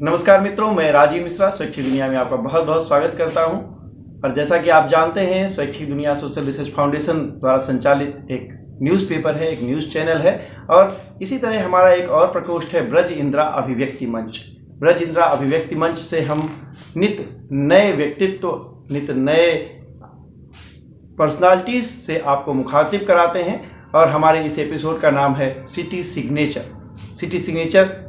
नमस्कार मित्रों, मैं राजीव मिश्रा स्वैच्छिक दुनिया में आपका बहुत बहुत स्वागत करता हूं। और जैसा कि आप जानते हैं, स्वैच्छिक दुनिया सोशल रिसर्च फाउंडेशन द्वारा संचालित एक न्यूज़पेपर है, एक न्यूज़ चैनल है। और इसी तरह हमारा एक और प्रकोष्ठ है, ब्रज इंदिरा अभिव्यक्ति मंच। ब्रज इंदिरा अभिव्यक्ति मंच से हम नित्य नए व्यक्तित्व, नित्य नए पर्सनालिटीज़ से आपको मुखातिब कराते हैं। और हमारे इस एपिसोड का नाम है सिटी सिग्नेचर। सिटी सिग्नेचर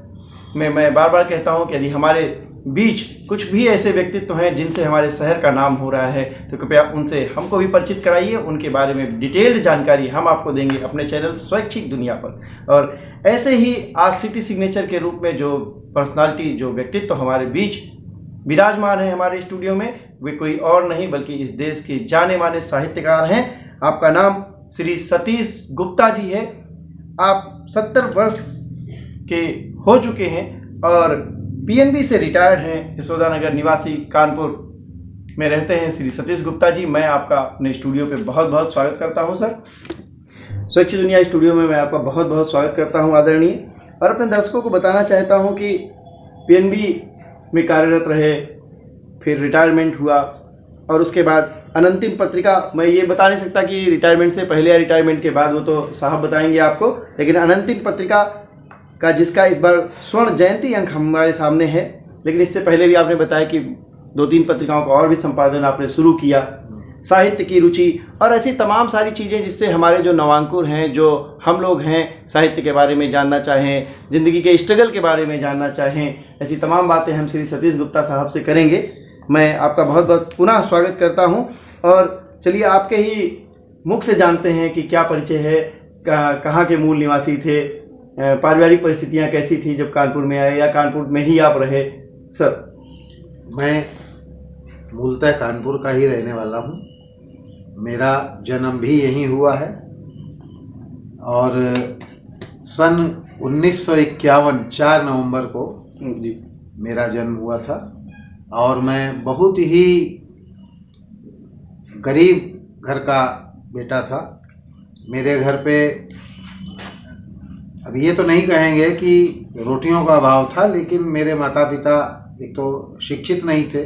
में मैं बार बार कहता हूं कि यदि हमारे बीच कुछ भी ऐसे व्यक्तित्व हैं जिनसे हमारे शहर का नाम हो रहा है, तो कृपया उनसे हमको भी परिचित कराइए। उनके बारे में डिटेल्ड जानकारी हम आपको देंगे अपने चैनल स्वैच्छिक दुनिया पर। और ऐसे ही आज सिटी सिग्नेचर के रूप में जो पर्सनालिटी, जो व्यक्तित्व हमारे बीच विराजमान है हमारे स्टूडियो में, वे कोई और नहीं बल्कि इस देश के जाने माने साहित्यकार हैं। आपका नाम श्री सतीश गुप्ता जी है। आप 70 वर्ष के हो चुके हैं और पीएनबी से रिटायर्ड हैं। यशोदा नगर निवासी कानपुर में रहते हैं श्री सतीश गुप्ता जी। मैं आपका अपने स्टूडियो पे बहुत बहुत स्वागत करता हूं सर। स्वैच्छिक दुनिया स्टूडियो में मैं आपका बहुत बहुत स्वागत करता हूं आदरणीय। और अपने दर्शकों को बताना चाहता हूं कि पीएनबी में कार्यरत रहे, फिर रिटायरमेंट हुआ और उसके बाद अनंतिम पत्रिका, मैं ये बता नहीं सकता कि रिटायरमेंट से पहले या रिटायरमेंट के बाद, वो तो साहब बताएंगे आपको। लेकिन अनंतिम पत्रिका का जिसका इस बार स्वर्ण जयंती अंक हमारे सामने है, लेकिन इससे पहले भी आपने बताया कि 2-3 पत्रिकाओं का और भी संपादन आपने शुरू किया, साहित्य की रुचि और ऐसी तमाम सारी चीज़ें जिससे हमारे जो नवांकुर हैं, जो हम लोग हैं, साहित्य के बारे में जानना चाहें, ज़िंदगी के स्ट्रगल के बारे में जानना चाहें, ऐसी तमाम बातें हम श्री सतीश गुप्ता साहब से करेंगे। मैं आपका बहुत बहुत पुनः स्वागत करता हूं। और चलिए आपके ही मुख से जानते हैं कि क्या परिचय है, कहाँ के मूल निवासी थे, पारिवारिक परिस्थितियाँ कैसी थी जब कानपुर में आए, या कानपुर में ही आप रहे सर? मैं मूलतः कानपुर का ही रहने वाला हूँ। मेरा जन्म भी यहीं हुआ है और सन 1951 4 नवंबर को जी मेरा जन्म हुआ था। और मैं बहुत ही गरीब घर का बेटा था। मेरे घर पे अब ये तो नहीं कहेंगे कि रोटियों का अभाव था, लेकिन मेरे माता पिता एक तो शिक्षित नहीं थे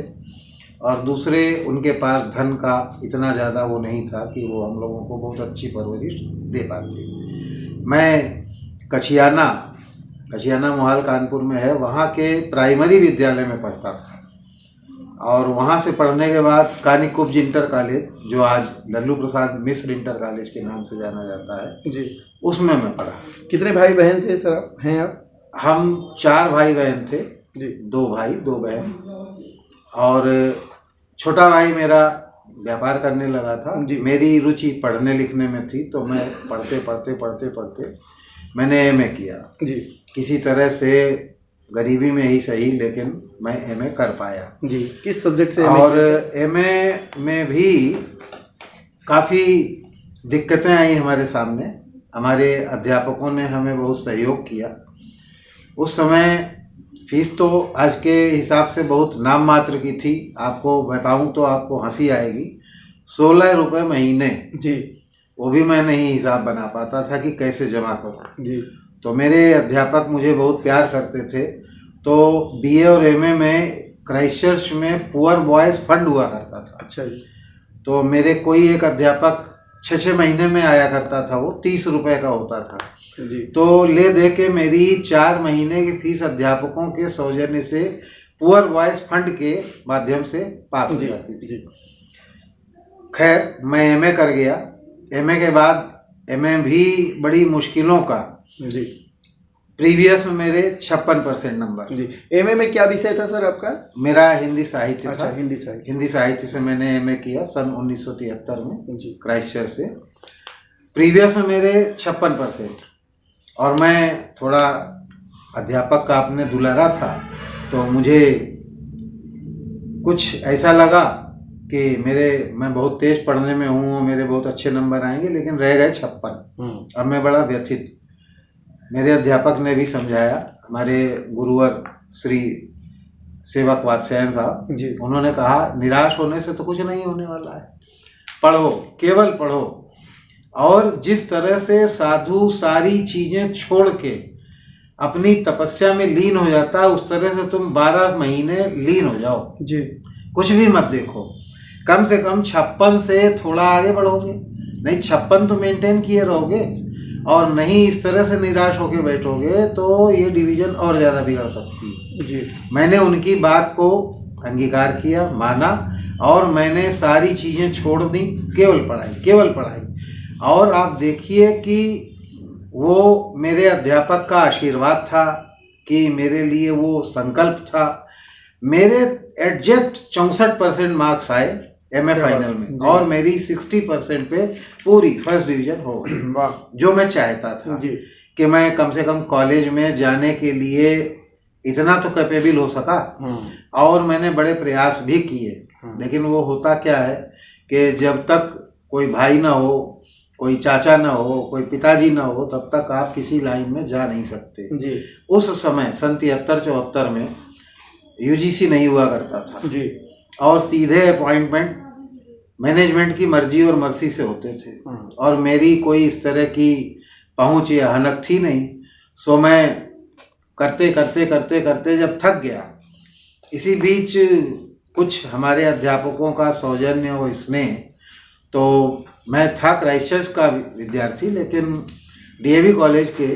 और दूसरे उनके पास धन का इतना ज़्यादा वो नहीं था कि वो हम लोगों को बहुत अच्छी परवरिश दे पाते। मैं कछियाना मोहाल कानपुर में है, वहाँ के प्राइमरी विद्यालय में पढ़ता था। और वहाँ से पढ़ने के बाद कानिकुब्ज इंटर कॉलेज, जो आज लल्लू प्रसाद मिश्र इंटर कॉलेज के नाम से जाना जाता है जी, उसमें मैं पढ़ा। कितने भाई बहन थे सर हैं आप? हम 4 भाई बहन थे जी, 2 भाई 2 बहन। और छोटा भाई मेरा व्यापार करने लगा था जी। मेरी रुचि पढ़ने लिखने में थी, तो मैं पढ़ते मैंने एमए किया जी। किसी तरह से गरीबी में ही सही, लेकिन मैं एमए कर पाया जी। किस सब्जेक्ट से? और एमए में भी काफ़ी दिक्कतें आई हमारे सामने। हमारे अध्यापकों ने हमें बहुत सहयोग किया। उस समय फीस तो आज के हिसाब से बहुत नाम मात्र की थी। आपको बताऊं तो आपको हंसी आएगी, 16 रुपये महीने जी। वो भी मैं नहीं हिसाब बना पाता था कि कैसे जमा करूं जी। तो मेरे अध्यापक मुझे बहुत प्यार करते थे। तो बीए और एमए में क्राइस्टचर्च में पुअर बॉयज़ फंड हुआ करता था। अच्छा जी। तो मेरे कोई एक अध्यापक 6 महीने में आया करता था, वो 30 रुपये का होता था जी। तो ले दे के मेरी 4 महीने की फीस अध्यापकों के सौजन्य से पुअर बॉयज़ फंड के माध्यम से पास हो जाती थी। खैर, मैं एमए कर गया। एमए के बाद एमए भी बड़ी मुश्किलों का जी। प्रीवियस में मेरे 56% नंबर जी। एमए में क्या विषय था सर आपका? मेरा हिंदी साहित्य अच्छा, था। हिंदी साहित्य से मैंने एमए किया सन 1973 में जी। क्राइस्टचर्च से। प्रीवियस में मेरे 56%। और मैं थोड़ा अध्यापक का अपने दुलारा था, तो मुझे कुछ ऐसा लगा कि मैं बहुत तेज पढ़ने में हूँ, मेरे बहुत अच्छे नंबर आएंगे, लेकिन रह गए 56। अब मैं बड़ा व्यथित। मेरे अध्यापक ने भी समझाया, हमारे गुरुवर श्री सेवक वात्स्यायन साहब जी, उन्होंने कहा निराश होने से तो कुछ नहीं होने वाला है, पढ़ो, केवल पढ़ो। और जिस तरह से साधु सारी चीज़ें छोड़ के अपनी तपस्या में लीन हो जाता है, उस तरह से तुम 12 महीने लीन हो जाओ जी। कुछ भी मत देखो। कम से कम 56 से थोड़ा आगे बढ़ोगे, नहीं 56 तो मेंटेन किए रहोगे, और नहीं इस तरह से निराश होके बैठोगे तो ये डिवीजन और ज़्यादा बिगड़ सकती है। जी। मैंने उनकी बात को अंगीकार किया, माना, और मैंने सारी चीज़ें छोड़ दी, केवल पढ़ाई, केवल पढ़ाई। और आप देखिए कि वो मेरे अध्यापक का आशीर्वाद था कि मेरे लिए वो संकल्प था। मेरे एग्जैक्ट 64% मार्क्स आए एमए फाइनल में, और मेरी 60% पे पूरी फर्स्ट डिवीजन हो गई। वाह। जो मैं चाहता था जी। कि मैं कम से कम कॉलेज में जाने के लिए इतना तो कैपेबल हो सका, और मैंने बड़े प्रयास भी किए। लेकिन वो होता क्या है कि जब तक कोई भाई ना हो, कोई चाचा ना हो, कोई पिताजी ना हो, तब तक आप किसी लाइन में जा नहीं सकते। जी। उस समय सन 73-74 में यूजीसी नहीं हुआ करता था जी। और सीधे अपॉइंटमेंट मैनेजमेंट की मर्जी और मर्जी से होते थे, और मेरी कोई इस तरह की पहुंच या हनक थी नहीं। सो मैं करते करते करते करते जब थक गया, इसी बीच कुछ हमारे अध्यापकों का सौजन्य और स्नेह, तो मैं था क्राइस्ट का विद्यार्थी, लेकिन डीएवी कॉलेज के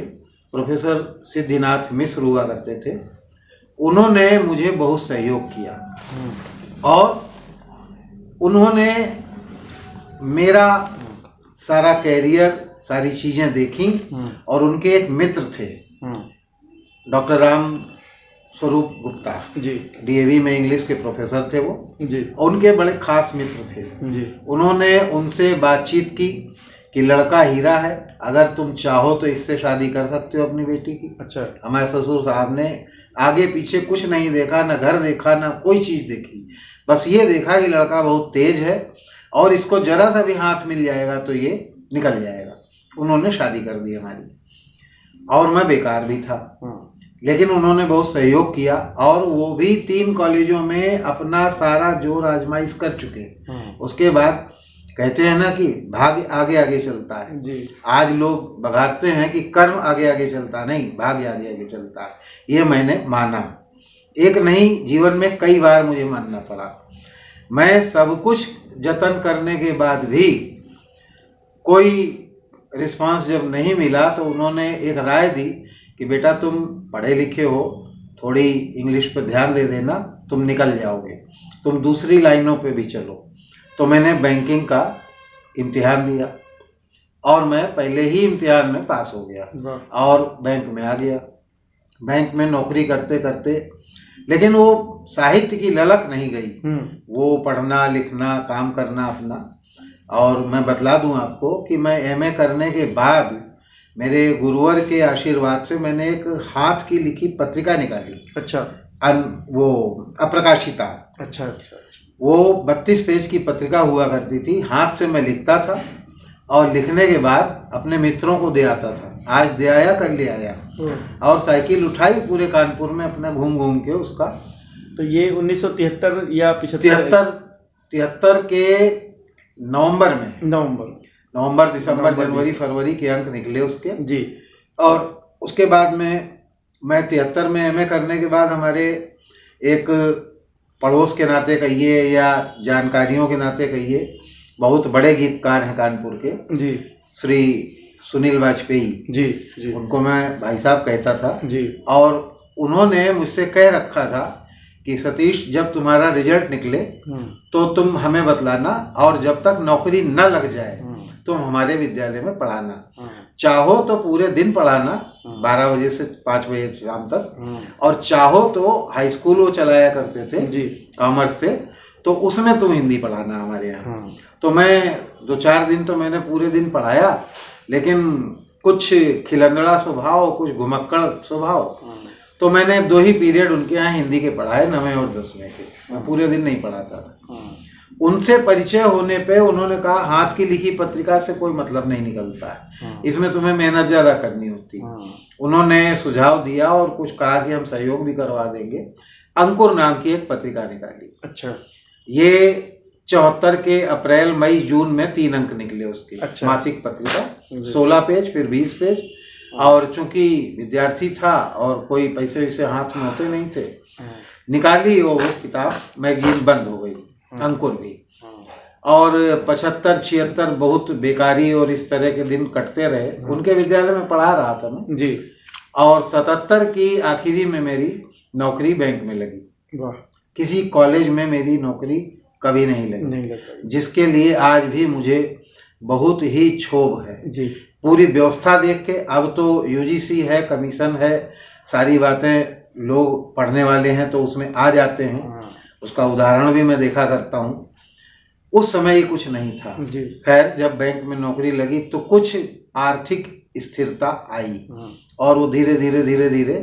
प्रोफेसर सिद्धिनाथ मिश्र हुआ करते थे, उन्होंने मुझे बहुत सहयोग किया, और उन्होंने मेरा सारा कैरियर, सारी चीज़ें देखी। और उनके एक मित्र थे डॉक्टर राम स्वरूप गुप्ता जी। डीएवी में इंग्लिश के प्रोफेसर थे वो जी। उनके बड़े खास मित्र थे जी। उन्होंने उनसे बातचीत की कि लड़का हीरा है, अगर तुम चाहो तो इससे शादी कर सकते हो अपनी बेटी की। अच्छा। हमारे ससुर साहब ने आगे पीछे कुछ नहीं देखा, ना घर देखा, ना कोई चीज़ देखी, बस ये देखा कि लड़का बहुत तेज है और इसको जरा सा भी हाथ मिल जाएगा तो ये निकल जाएगा। उन्होंने शादी कर दी हमारी, और मैं बेकार भी था, लेकिन उन्होंने बहुत सहयोग किया, और वो भी 3 कॉलेजों में अपना सारा जोर आजमाइश कर चुके। उसके बाद कहते हैं ना कि भाग्य आगे आगे चलता है जी। आज लोग बघारते हैं कि कर्म आगे आगे चलता, नहीं, भाग्य आगे आगे चलता है। ये मैंने माना, एक नहीं जीवन में कई बार मुझे मानना पड़ा। मैं सब कुछ जतन करने के बाद भी कोई रिस्पांस जब नहीं मिला, तो उन्होंने एक राय दी कि बेटा तुम पढ़े लिखे हो, थोड़ी इंग्लिश पर ध्यान दे देना, तुम निकल जाओगे, तुम दूसरी लाइनों पे भी चलो। तो मैंने बैंकिंग का इम्तिहान दिया, और मैं पहले ही इम्तिहान में पास हो गया और बैंक में आ गया। बैंक में नौकरी करते करते, लेकिन वो साहित्य की ललक नहीं गई, वो पढ़ना लिखना काम करना अपना। और मैं बतला दूं आपको कि मैं एमए करने के बाद मेरे गुरुवर के आशीर्वाद से मैंने एक हाथ की लिखी पत्रिका निकाली। अच्छा। वो अप्रकाशिता। अच्छा अच्छा। वो 32 पेज की पत्रिका हुआ करती थी, हाथ से मैं लिखता था, और लिखने के बाद अपने मित्रों को दे आता था, आज दे आया कल ले आया, और साइकिल उठाई पूरे कानपुर में अपना घूम घूम के उसका। तो ये 1973 या 73 के नवंबर दिसंबर जनवरी फरवरी के अंक निकले उसके जी। और उसके बाद में मैं 73 में एमए करने के बाद हमारे एक पड़ोस के नाते कहिए या जानकारियों के नाते कहिए, बहुत बड़े गीतकार हैं कानपुर के जी, श्री सुनील वाजपेयी जी जी, उनको मैं भाई साहब कहता था जी। और उन्होंने मुझसे कह रखा था कि सतीश जब तुम्हारा रिजल्ट निकले तो तुम हमें बतलाना, और जब तक नौकरी न लग जाए तुम हमारे विद्यालय में पढ़ाना, चाहो तो पूरे दिन पढ़ाना 12 बजे से 5 बजे शाम तक, और चाहो तो हाई स्कूल वो चलाया करते थे जी कॉमर्स से, तो उसमें तुम हिंदी पढ़ाना हमारे यहाँ। तो मैं 2-4 दिन तो मैंने पूरे दिन पढ़ाया, लेकिन कुछ खिलंदड़ा स्वभाव, कुछ घुमक्कड़ स्वभाव, तो मैंने 2 ही पीरियड उनके यहाँ हिंदी के पढ़ाए, 9वें और 10वें के। मैं पूरे दिन नहीं पढ़ाता था। उनसे परिचय होने पे उन्होंने कहा हाथ की लिखी पत्रिका से कोई मतलब नहीं निकलता है, इसमें तुम्हें मेहनत ज़्यादा करनी होती है। उन्होंने सुझाव दिया और कुछ कहा कि हम सहयोग भी करवा देंगे। अंकुर नाम की एक पत्रिका निकाली। अच्छा। ये 74 के अप्रैल मई जून में 3 अंक निकले उसके। अच्छा। मासिक पत्रिका 16 पेज फिर 20 पेज, और चूंकि विद्यार्थी था और कोई पैसे वैसे हाथ में होते नहीं थे, निकाली वो किताब, मैगजीन बंद हो गई, अंकुर भी। और 75-76 बहुत बेकारी और इस तरह के दिन कटते रहे। उनके विद्यालय में पढ़ा रहा था मैं जी। और 77 की आखिरी में मेरी नौकरी बैंक में लगी। वाह। किसी कॉलेज में मेरी नौकरी कभी नहीं लगी, जिसके लिए आज भी मुझे बहुत ही क्षोभ है जी। पूरी व्यवस्था देख के। अब तो यूजीसी है, कमीशन है, सारी बातें लोग पढ़ने वाले हैं तो उसमें आ जाते हैं। उसका उदाहरण भी मैं देखा करता हूँ। उस समय ही कुछ नहीं था। खैर, जब बैंक में नौकरी लगी तो कुछ आर्थिक स्थिरता आई और वो धीरे धीरे धीरे धीरे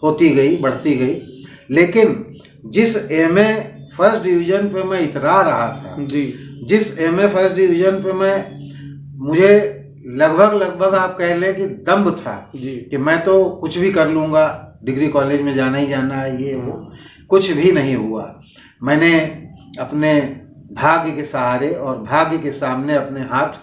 होती गई, बढ़ती गई। लेकिन जिस एमए फर्स्ट डिवीजन पे मैं इतरा रहा था जी, जिस एमए फर्स्ट डिवीजन पे मुझे लगभग आप कह लें कि दम्भ था जी, कि मैं तो कुछ भी कर लूँगा, डिग्री कॉलेज में जाना ही जाना है, ये वो, कुछ भी नहीं हुआ। मैंने अपने भाग्य के सहारे और भाग्य के सामने अपने हाथ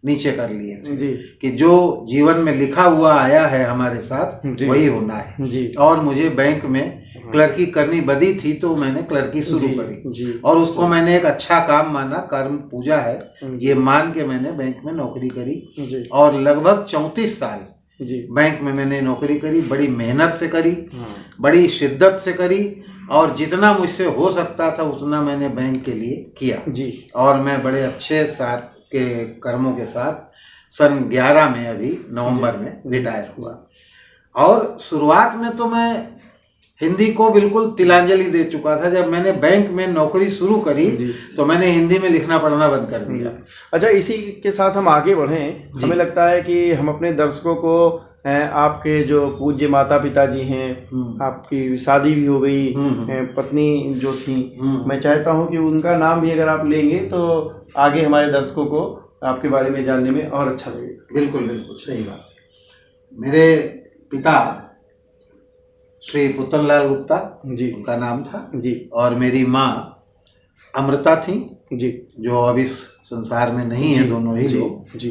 नीचे कर लिए थे कि जो जीवन में लिखा हुआ आया है हमारे साथ वही होना है जी। और मुझे बैंक में क्लर्की करनी बदी थी तो मैंने क्लर्की शुरू करी और उसको मैंने एक अच्छा काम माना, कर्म पूजा है ये मान के मैंने बैंक में नौकरी करी और लगभग 34 साल बैंक में मैंने नौकरी करी। बड़ी मेहनत से करी, बड़ी शिद्दत से करी और जितना मुझसे हो सकता था उतना मैंने बैंक के लिए किया जी। और मैं बड़े अच्छे साथ के कर्मों के साथ सन 11 में अभी नवंबर में रिटायर हुआ। और शुरुआत में तो मैं हिंदी को बिल्कुल तिलांजलि दे चुका था। जब मैंने बैंक में नौकरी शुरू करी तो मैंने हिंदी में लिखना पढ़ना बंद कर दिया। अच्छा, इसी के साथ हम आगे बढ़ें। हमें लगता है कि हम अपने दर्शकों को आपके जो पूज्य माता पिता जी हैं, आपकी शादी भी हो गई, पत्नी जो थी, मैं चाहता हूं कि उनका नाम भी अगर आप लेंगे तो आगे हमारे दर्शकों को आपके बारे में जानने में और अच्छा लगेगा। बिल्कुल बिल्कुल सही बात है। मेरे पिता श्री पुतनलाल गुप्ता जी उनका नाम था जी, और मेरी माँ अमृता थी जी, जो अब इस संसार में नहीं है, दोनों ही लोग जी।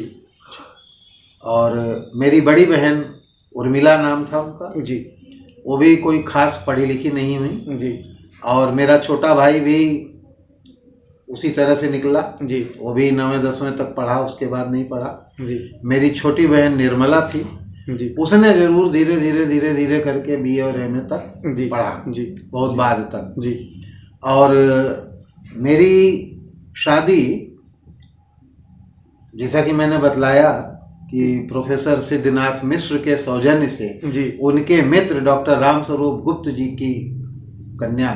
और मेरी बड़ी बहन उर्मिला नाम था उनका जी, वो भी कोई खास पढ़ी लिखी नहीं हुई जी। और मेरा छोटा भाई भी उसी तरह से निकला जी, वो भी 9वीं-10वीं तक पढ़ा, उसके बाद नहीं पढ़ा जी। मेरी छोटी बहन निर्मला थी जी, उसने जरूर धीरे धीरे धीरे धीरे करके बीए और एमए तक जी पढ़ा जी, बहुत बाद तक जी। और मेरी शादी, जैसा कि मैंने बतलाया कि प्रोफेसर सिद्धनाथ मिश्र के सौजन्य से जी, उनके मित्र डॉक्टर रामस्वरूप गुप्त जी की कन्या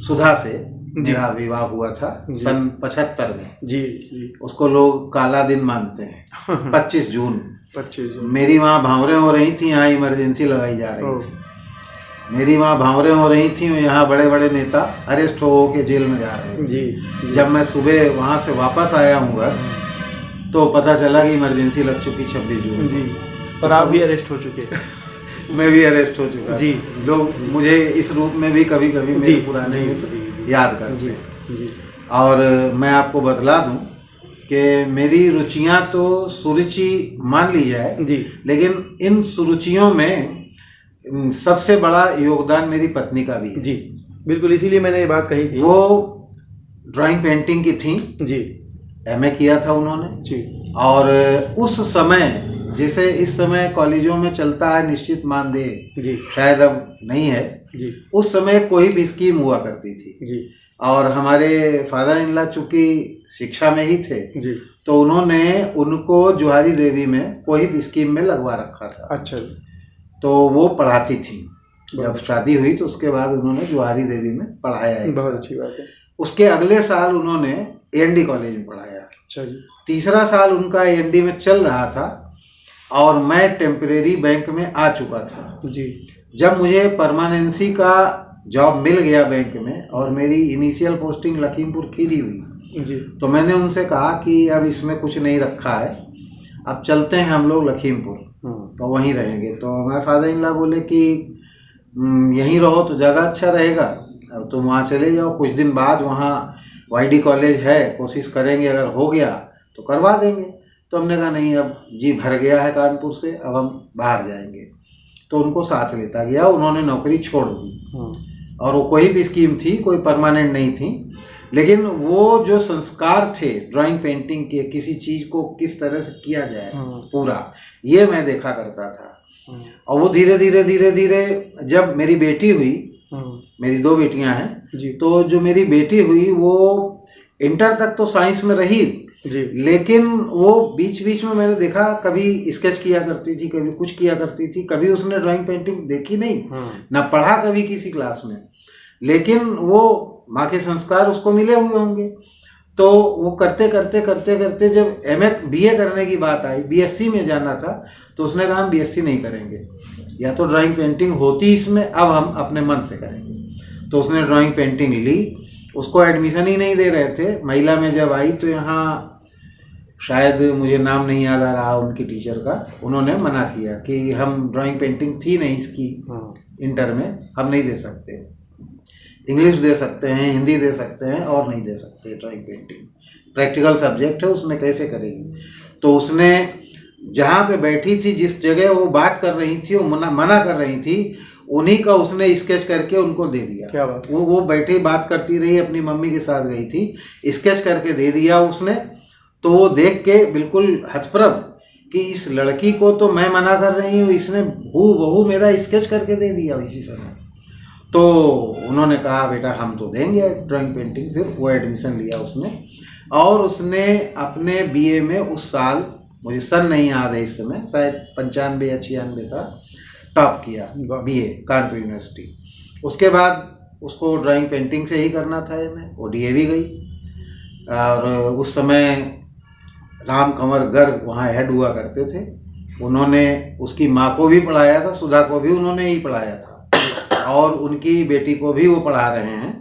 सुधा से मेरा विवाह हुआ था सन 75 में जी, जी। उसको लोग काला दिन मानते हैं 25 जून। मेरी माँ भांवरे हो रही थी, यहाँ इमरजेंसी लगाई जा रही थी। मेरी माँ भांवरे हो रही थी, यहाँ बड़े बड़े नेता अरेस्ट हो के जेल में जा रहे थे जी। जब मैं सुबह वहाँ से वापस आया हूँ घर तो पता चला कि इमरजेंसी लग चुकी 26 जून जी। और आप भी अरेस्ट हो चुके मैं भी अरेस्ट हो चुका जी। लोग मुझे इस रूप में भी कभी कभी मेरे पुराने मित्र याद करते हैं। और मैं आपको बतला दूं कि मेरी रुचियां तो सुरुचि मान ली जाए जी, लेकिन इन सुरुचियों में सबसे बड़ा योगदान मेरी पत्नी का भी है जी। बिल्कुल, इसीलिए मैंने ये बात कही थी। वो ड्राइंग पेंटिंग की थी जी, एमए किया था उन्होंने जी। और उस समय जैसे इस समय कॉलेजों में चलता है निश्चित मानदेय जी, शायद अब नहीं है जी, उस समय कोई भी स्कीम हुआ करती थी जी। और हमारे फादर इन लॉ चूंकि शिक्षा में ही थे जी, तो उन्होंने उनको जुहारी देवी में कोई भी स्कीम में लगवा रखा था। अच्छा। तो वो पढ़ाती थी। जब शादी हुई तो उसके बाद उन्होंने जुहारी देवी में पढ़ाया। बहुत अच्छी बात है। उसके अगले साल उन्होंने एएनडी कॉलेज में पढ़ाया। अच्छा जी। तीसरा साल उनका एएनडी में चल रहा था और मैं टेम्परेरी बैंक में आ चुका था जी। जब मुझे परमानेंसी का जॉब मिल गया बैंक में और मेरी इनिशियल पोस्टिंग लखीमपुर खीरी हुई जी, तो मैंने उनसे कहा कि अब इसमें कुछ नहीं रखा है, अब चलते हैं हम लोग लखीमपुर, तो वहीं रहेंगे। तो हमारे फादर इन लॉ बोले कि यहीं रहो तो ज़्यादा अच्छा रहेगा, तुम वहाँ चले जाओ, कुछ दिन बाद वहाँ वाईडी कॉलेज है, कोशिश करेंगे, अगर हो गया तो करवा देंगे। तो हमने कहा नहीं, अब जी भर गया है कानपुर से, अब हम बाहर जाएंगे। तो उनको साथ लेता गया, उन्होंने नौकरी छोड़ दी। और वो कोई भी स्कीम थी, कोई परमानेंट नहीं थी, लेकिन वो जो संस्कार थे ड्राइंग पेंटिंग के, किसी चीज़ को किस तरह से किया जाए पूरा, ये मैं देखा करता था। और वो धीरे धीरे धीरे धीरे जब मेरी बेटी हुई, मेरी 2 बेटियां हैं, तो जो मेरी बेटी हुई वो इंटर तक तो साइंस में रही जी, लेकिन वो बीच बीच में मैंने देखा कभी स्केच किया करती थी, कभी कुछ किया करती थी, कभी उसने ड्राइंग पेंटिंग देखी नहीं, ना पढ़ा कभी किसी क्लास में, लेकिन वो माँ के संस्कार उसको मिले हुए होंगे। तो वो करते करते करते करते जब MA BA करने की बात आई, BSc में जाना था, तो उसने कहा हम BSc नहीं करेंगे, या तो ड्राइंग पेंटिंग होती इसमें, अब हम अपने मन से करेंगे। तो उसने ड्राइंग पेंटिंग ली, उसको एडमिशन ही नहीं दे रहे थे। महिला में जब आई तो यहाँ शायद मुझे नाम नहीं याद आ रहा उनकी टीचर का, उन्होंने मना किया कि हम ड्राइंग पेंटिंग थी नहीं इसकी इंटर में, हम नहीं दे सकते, इंग्लिश दे सकते हैं, हिंदी दे सकते हैं, और नहीं दे सकते ड्राइंग पेंटिंग, प्रैक्टिकल सब्जेक्ट है, उसमें कैसे करेगी। तो उसने जहाँ पे बैठी थी, जिस जगह वो बात कर रही थी, वो मना कर रही थी, उन्हीं का उसने स्केच करके उनको दे दिया। क्या बात? वो बैठी बात करती रही, अपनी मम्मी के साथ गई थी, स्केच करके दे दिया उसने। तो वो देख के बिल्कुल हतप्रभ कि इस लड़की को तो मैं मना कर रही हूँ, इसने हूबहू मेरा स्केच करके दे दिया इसी समय। तो उन्होंने कहा बेटा हम तो देंगे ड्राइंग पेंटिंग। फिर वो एडमिशन लिया उसने, और उसने अपने BA में उस साल, मुझे सन नहीं याद है इस समय, शायद 95 या 96 था, टॉप किया BA कानपुर यूनिवर्सिटी। उसके बाद उसको ड्राइंग पेंटिंग से ही करना था MA, वो DAV गई। और उस समय राम कंवर गर्ग वहाँ हेड हुआ करते थे, उन्होंने उसकी माँ को भी पढ़ाया था, सुधा को भी उन्होंने ही पढ़ाया था, और उनकी बेटी को भी वो पढ़ा रहे हैं।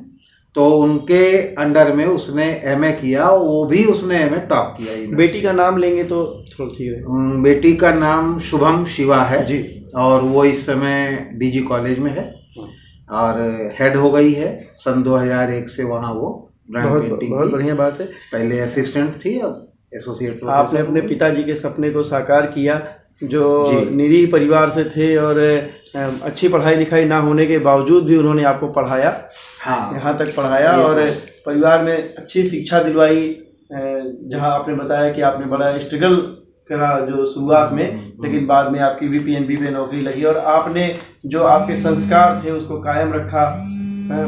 तो उनके अंडर में उसने MA किया, वो भी उसने MA टॉप किया। बेटी का नाम लेंगे तो थोड़ा ठीक है। बेटी का नाम शुभम शिवा है जी, और वो इस समय DG कॉलेज में है, और हेड हो गई है सन 2001 से वहाँ वो ड्राइंग पेंटिंग। बहुत बढ़िया बात है। पहले असिस्टेंट थी, अब एसोसिएट। आपने अपने पिताजी के सपने को साकार किया, जो निरीह परिवार से थे, और अच्छी पढ़ाई लिखाई ना होने के बावजूद भी उन्होंने आपको पढ़ाया, यहाँ तक पढ़ाया, और परिवार में अच्छी शिक्षा दिलवाई। जहाँ आपने बताया कि आपने बड़ा स्ट्रगल करा जो शुरुआत में, लेकिन बाद में आपकी PNB में नौकरी लगी, और आपने जो आपके संस्कार थे उसको कायम रखा।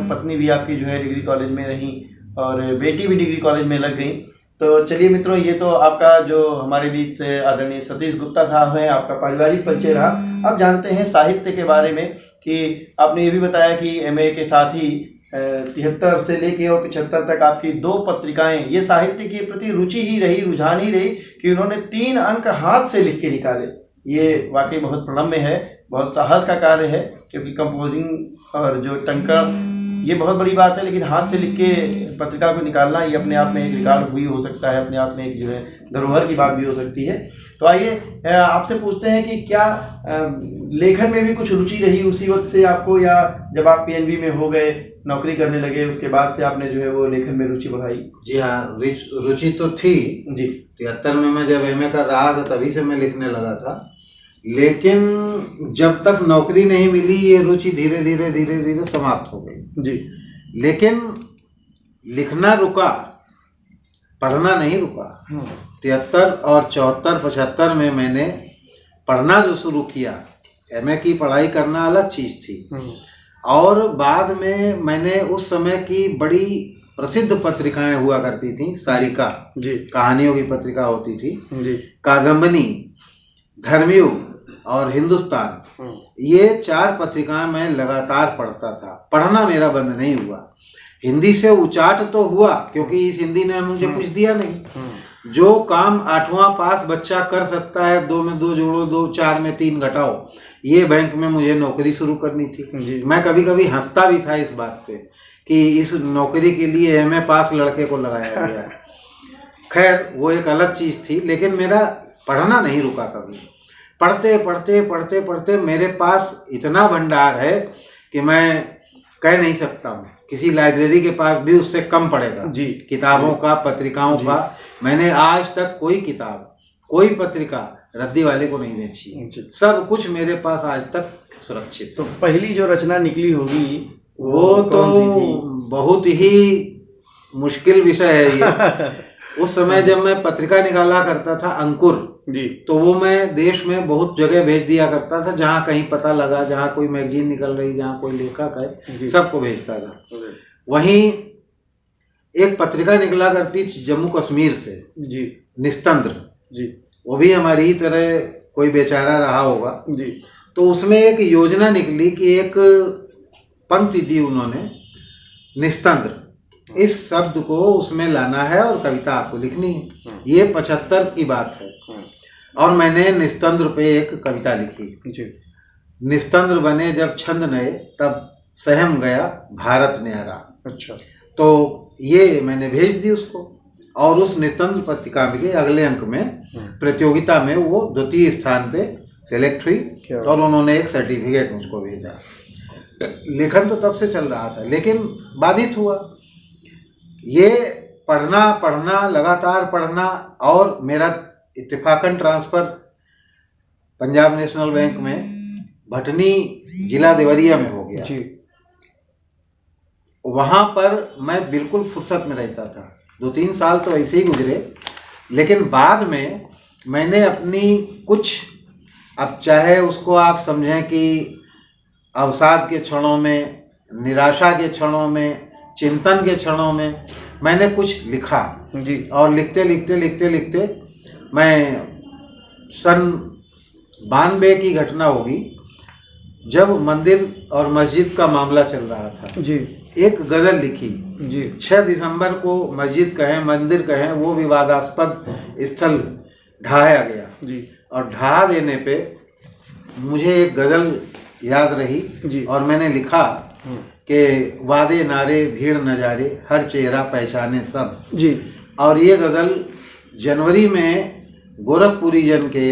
पत्नी भी आपकी जो है डिग्री कॉलेज में रही, और बेटी भी डिग्री कॉलेज में लग गई। तो चलिए मित्रों, ये तो आपका जो हमारे बीच से आदरणीय सतीश गुप्ता साहब हैं, आपका पारिवारिक परिचय रहा। अब जानते हैं साहित्य के बारे में, कि आपने ये भी बताया कि MA के साथ ही 73 से लेके और 75 तक आपकी 2 पत्रिकाएं, ये साहित्य के प्रति रुचि ही रही, रुझान ही रही, कि उन्होंने 3 अंक हाथ से लिख के निकाले। ये वाकई बहुत प्रणम्य है, बहुत साहस का कार्य है, क्योंकि कंपोजिंग और जो टंकर, ये बहुत बड़ी बात है, लेकिन हाथ से लिख के पत्रिका को निकालना, ये अपने आप में एक रिकॉर्ड हुई हो सकता है, अपने आप में एक जो है धरोहर की बात भी हो सकती है। तो आइए आपसे पूछते हैं कि क्या लेखन में भी कुछ रुचि रही उसी वक्त से आपको, या जब आप PNB में हो गए, नौकरी करने लगे, उसके बाद से आपने जो है वो लेखन में रुचि बढ़ाई? जी हाँ, रुचि तो थी जी। 73 में मैं जब MA कर रहा था तभी से मैं लिखने लगा था, लेकिन जब तक नौकरी नहीं मिली ये रुचि धीरे धीरे धीरे धीरे समाप्त हो गई जी। लेकिन लिखना रुका, पढ़ना नहीं रुका। 73 और 74 75 में मैंने पढ़ना जो शुरू किया, MA की पढ़ाई करना अलग चीज़ थी, और बाद में मैंने उस समय की बड़ी प्रसिद्ध पत्रिकाएं हुआ करती थी, सारिका जी, कहानियों की पत्रिका होती थी जी, कादम्बनी, धर्मयुग और हिंदुस्तान, ये 4 पत्रिकाएं मैं लगातार पढ़ता था। पढ़ना मेरा बंद नहीं हुआ। हिंदी से उचाट तो हुआ, क्योंकि इस हिंदी ने मुझे कुछ दिया नहीं। जो काम 8वां पास बच्चा कर सकता है, 2 में 2 जोड़ो, 2 4 में 3 घटाओ, ये बैंक में मुझे नौकरी शुरू करनी थी। मैं कभी कभी हंसता भी था इस बात पे कि इस नौकरी के लिए MA पास लड़के को लगाया गया है। खैर वो एक अलग चीज़ थी, लेकिन मेरा पढ़ना नहीं रुका कभी। पढ़ते पढ़ते पढ़ते पढ़ते मेरे पास इतना भंडार है कि मैं कह नहीं सकता हूँ, किसी लाइब्रेरी के पास भी उससे कम पड़ेगा जी। किताबों का, पत्रिकाओं का, मैंने आज तक कोई किताब, कोई पत्रिका रद्दी वाले को नहीं बेची, जी। सब कुछ मेरे पास आज तक सुरक्षित। तो पहली जो रचना निकली होगी वो तो कौन सी थी? बहुत ही मुश्किल विषय है ये। उस समय जब मैं पत्रिका निकाला करता था अंकुर जी, तो वो मैं देश में बहुत जगह भेज दिया करता था, जहाँ कहीं पता लगा, जहाँ कोई मैगजीन निकल रही, जहाँ कोई लेखक जी। है, सबको भेजता था। वहीं एक पत्रिका निकला करती थी जम्मू कश्मीर से जी, निस्तंत्र जी, वो भी हमारी ही तरह कोई बेचारा रहा होगा। जी, तो उसमें एक योजना निकली कि एक पंक्ति दी उन्होंने, निस्तंत्र इस शब्द को उसमें लाना है और कविता आपको लिखनी है। ये 75 की बात है और मैंने निस्तंत्र पे एक कविता लिखी। जी, निस्तंत्र बने जब छंद नए, तब सहम गया भारत न्यारा। अच्छा, तो ये मैंने भेज दी उसको और उस निस्तंत्र पत्रिका के अगले अंक में प्रतियोगिता में वो द्वितीय स्थान पे सेलेक्ट हुई और उन्होंने एक सर्टिफिकेट मुझको भेजा। लेखन तो तब से चल रहा था लेकिन बाधित हुआ। ये पढ़ना लगातार पढ़ना और मेरा इत्तेफाकन ट्रांसफ़र पंजाब नेशनल बैंक में भटनी जिला देवरिया में हो गया जी। वहाँ पर मैं बिल्कुल फुर्सत में रहता था। 2-3 साल तो ऐसे ही गुजरे, लेकिन बाद में मैंने अपनी कुछ, अब चाहे उसको आप समझें कि अवसाद के क्षणों में, निराशा के क्षणों में, चिंतन के क्षणों में मैंने कुछ लिखा जी। और लिखते मैं सन 92 की घटना होगी जब मंदिर और मस्जिद का मामला चल रहा था जी, एक गज़ल लिखी जी। 6 दिसंबर को मस्जिद कहें मंदिर कहें वो विवादास्पद स्थल ढहाया गया जी, और ढहा देने पे मुझे एक गज़ल याद रही जी। और मैंने लिखा कि वादे नारे भीड़ नजारे हर चेहरा पहचाने सब जी। और ये गज़ल जनवरी में गोरखपुरी जन के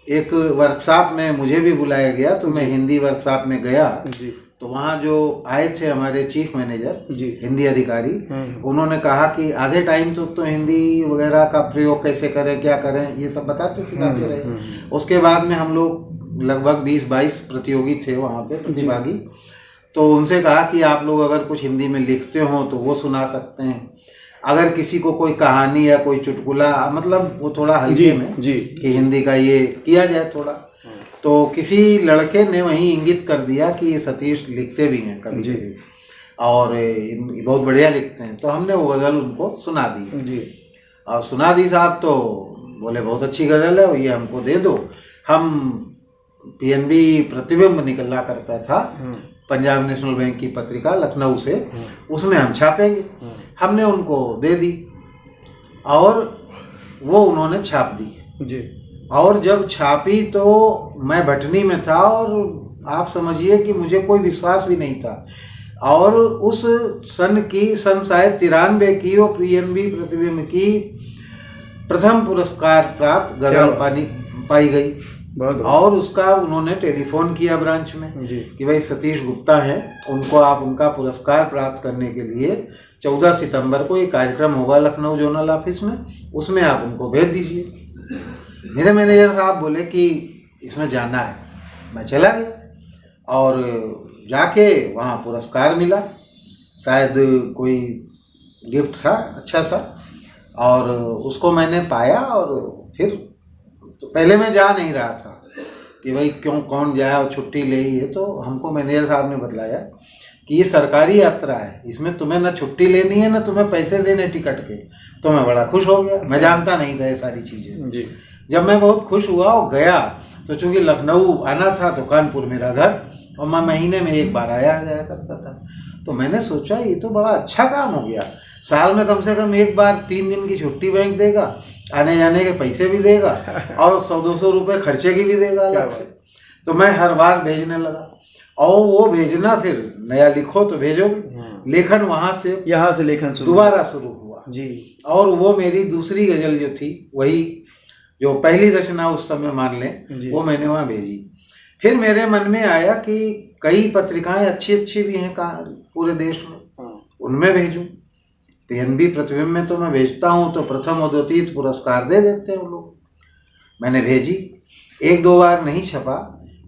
एक वर्कशॉप में मुझे भी बुलाया गया तो मैं हिंदी वर्कशॉप में गया जी। तो वहाँ जो आए थे हमारे चीफ मैनेजर जी। हिंदी अधिकारी उन्होंने कहा कि आधे टाइम तो हिंदी वगैरह का प्रयोग कैसे करें क्या करें ये सब बताते सिखाते रहे। उसके बाद में हम लोग लगभग 20-22 प्रतियोगी थे वहाँ पे प्रतिभागी, तो उनसे कहा कि आप लोग अगर कुछ हिंदी में लिखते हो तो वो सुना सकते हैं, अगर किसी को कोई कहानी या कोई चुटकुला, मतलब वो थोड़ा हल्के में जी। कि हिंदी का ये किया जाए थोड़ा। तो किसी लड़के ने वहीं इंगित कर दिया कि ये सतीश लिखते भी हैं कभी कभी और बहुत बढ़िया लिखते हैं, तो हमने वो गज़ल उनको सुना दी जी। और सुना दी साहब तो बोले बहुत अच्छी गज़ल है और ये हमको दे दो। हम पीएनबी प्रतिबिंब निकला करता था पंजाब नेशनल बैंक की पत्रिका लखनऊ से, उसमें हम छापेंगे। हमने उनको दे दी और वो उन्होंने छाप दी जी। और जब छापी तो मैं भटनी में था और आप समझिए कि मुझे कोई विश्वास भी नहीं था और उस सन शायद 93 की वो पीएनबी प्रतिबिंब की प्रथम पुरस्कार प्राप्त गज़ल पाई गई और उसका उन्होंने टेलीफोन किया ब्रांच में कि भाई सतीश गुप्ता हैं, उनको आप उनका पुरस्कार प्राप्त करने के लिए 14 सितंबर को ये कार्यक्रम होगा लखनऊ जोनल ऑफिस में, उसमें आप उनको भेज दीजिए। मेरे मैनेजर साहब बोले कि इसमें जाना है। मैं चला गया और जाके वहाँ पुरस्कार मिला, शायद कोई गिफ्ट था अच्छा सा, और उसको मैंने पाया। और फिर तो पहले मैं जा नहीं रहा था कि भाई क्यों कौन जाए और छुट्टी ले ही है, तो हमको मैनेजर साहब ने बतलाया कि ये सरकारी यात्रा है, इसमें तुम्हें ना छुट्टी लेनी है ना तुम्हें पैसे देने टिकट के। तो मैं बड़ा खुश हो गया, मैं जानता नहीं था ये सारी चीज़ें जी। जब मैं बहुत खुश हुआ और गया तो चूँकि लखनऊ आना था तो कानपुर मेरा घर और मैं महीने में एक बार आया जाया करता था, तो मैंने सोचा ये तो बड़ा अच्छा काम हो गया, साल में कम से कम एक बार 3 दिन की छुट्टी बैंक देगा, आने जाने के पैसे भी देगा और 100-200 रुपये खर्चे की भी देगा अलग से। तो मैं हर बार भेजने लगा और वो भेजना, फिर नया लिखो तो भेजोगे, लेखन वहाँ से यहाँ से लेखन दोबारा शुरू हुआ जी। और वो मेरी दूसरी गज़ल जो थी, वही जो पहली रचना उस समय मान लें, वो मैंने वहाँ भेजी। फिर मेरे मन में आया कि कई पत्रिकाएं अच्छी भी हैं पूरे देश में, उनमें भेजूं। पीएनबी प्रतिबिंब में तो मैं भेजता हूँ तो प्रथम और द्वितीय पुरस्कार दे देते हैं वो लोग। मैंने भेजी, 1-2 बार नहीं छपा,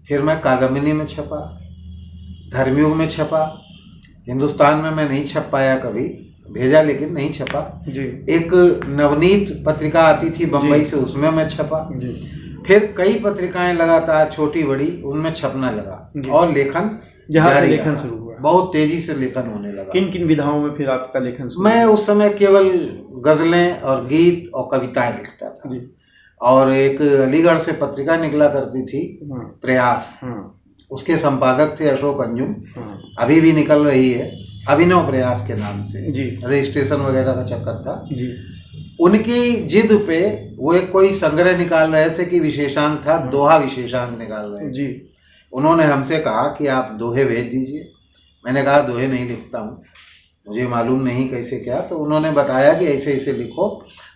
फिर मैं कादम्बिनी में छपा, धर्मयुग में छपा, हिंदुस्तान में मैं नहीं छप पाया कभी, भेजा लेकिन नहीं छपा जी। एक नवनीत पत्रिका आती थी बम्बई से, उसमें मैं छपा जी। फिर कई पत्रिकाएं लगातार छोटी बड़ी उनमें छपना लगा और लेखन जहाँ से जारी लेखन रहा। शुरू हुआ, बहुत तेजी से लेखन होने लगा। किन किन विधाओं में फिर आपका लेखन शुरू? मैं उस समय केवल गजलें और गीत और कविताएं लिखता था जी। और एक अलीगढ़ से पत्रिका निकला करती थी प्रयास, उसके संपादक थे अशोक अंजुम, अभी भी निकल रही है, अभिनव प्रयास के नाम से जी। रजिस्ट्रेशन वगैरह का चक्कर था जी। उनकी जिद पे वो एक कोई संग्रह निकाल रहे थे कि विशेषांक था, दोहा विशेषांक निकाल रहे थे। जी। उन्होंने हमसे कहा कि आप दोहे भेज दीजिए। मैंने कहा दोहे नहीं लिखता हूँ, मुझे मालूम नहीं कैसे क्या। तो उन्होंने बताया कि ऐसे ऐसे लिखो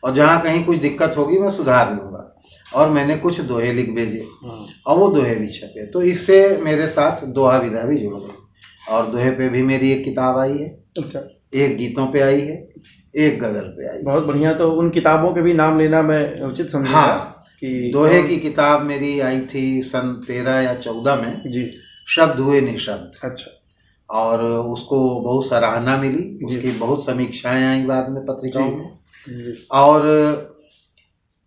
और जहाँ कहीं कुछ दिक्कत होगी मैं सुधार लूँगा, और मैंने कुछ दोहे लिख भेजे और वो दोहे भी छपे। तो इससे मेरे साथ दोहा विधा भी जुड़ गई और दोहे पे भी मेरी एक किताब आई है। अच्छा। एक गीतों पे आई है, एक गजल पे आई है। बहुत बढ़िया। तो उन किताबों के भी नाम लेना मैं उचित समझूंगा। हाँ, कि दोहे की किताब मेरी आई थी सन 13 या 14 में। जी। शब्द हुए निशब्द। अच्छा। और उसको बहुत सराहना मिली, उसकी बहुत समीक्षाएं आई बाद में पत्रिकाओं में। और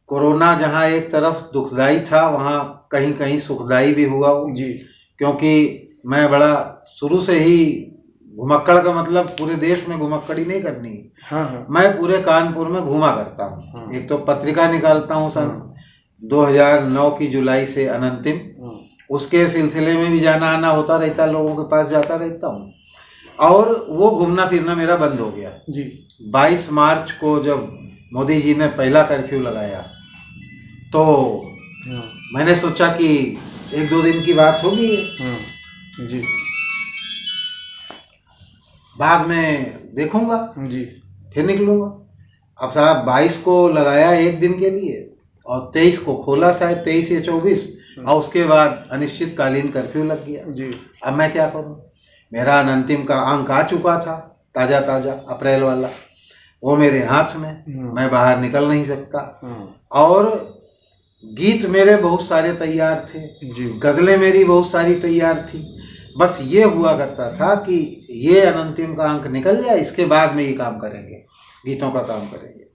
कोरोना जहाँ एक तरफ दुखदाई था, वहाँ कहीं कहीं सुखदाई भी हुआ वो। जी। क्योंकि मैं बड़ा शुरू से ही घुमक्कड़ का मतलब पूरे देश में घुमक्कड़ी नहीं करनी। हाँ। मैं पूरे कानपुर में घूमा करता हूँ। हाँ। एक तो पत्रिका निकालता हूँ सन 2009 की जुलाई से अनंतिम, उसके सिलसिले में भी जाना आना होता रहता, लोगों के पास जाता रहता हूँ। और वो घूमना फिरना मेरा बंद हो गया जी। 22 मार्च को जब मोदी जी ने पहला कर्फ्यू लगाया तो मैंने सोचा कि 1-2 दिन की बात होगी जी, बाद में देखूंगा जी। फिर निकलूंगा। अब साहब 22 को लगाया एक दिन के लिए और 23 को खोला, शायद 23 या 24, और उसके बाद अनिश्चितकालीन कर्फ्यू लग गया जी। अब मैं क्या करूं? मेरा अनंतिम का अंक आ चुका था, ताज़ा ताज़ा अप्रैल वाला, वो मेरे हाथ में, मैं बाहर निकल नहीं सकता। और गीत मेरे बहुत सारे तैयार थे जी, गज़लें मेरी बहुत सारी तैयार थी। बस ये हुआ करता था कि ये अनंतिम का अंक निकल जाए, इसके बाद में ये काम करेंगे, गीतों का काम करेंगे,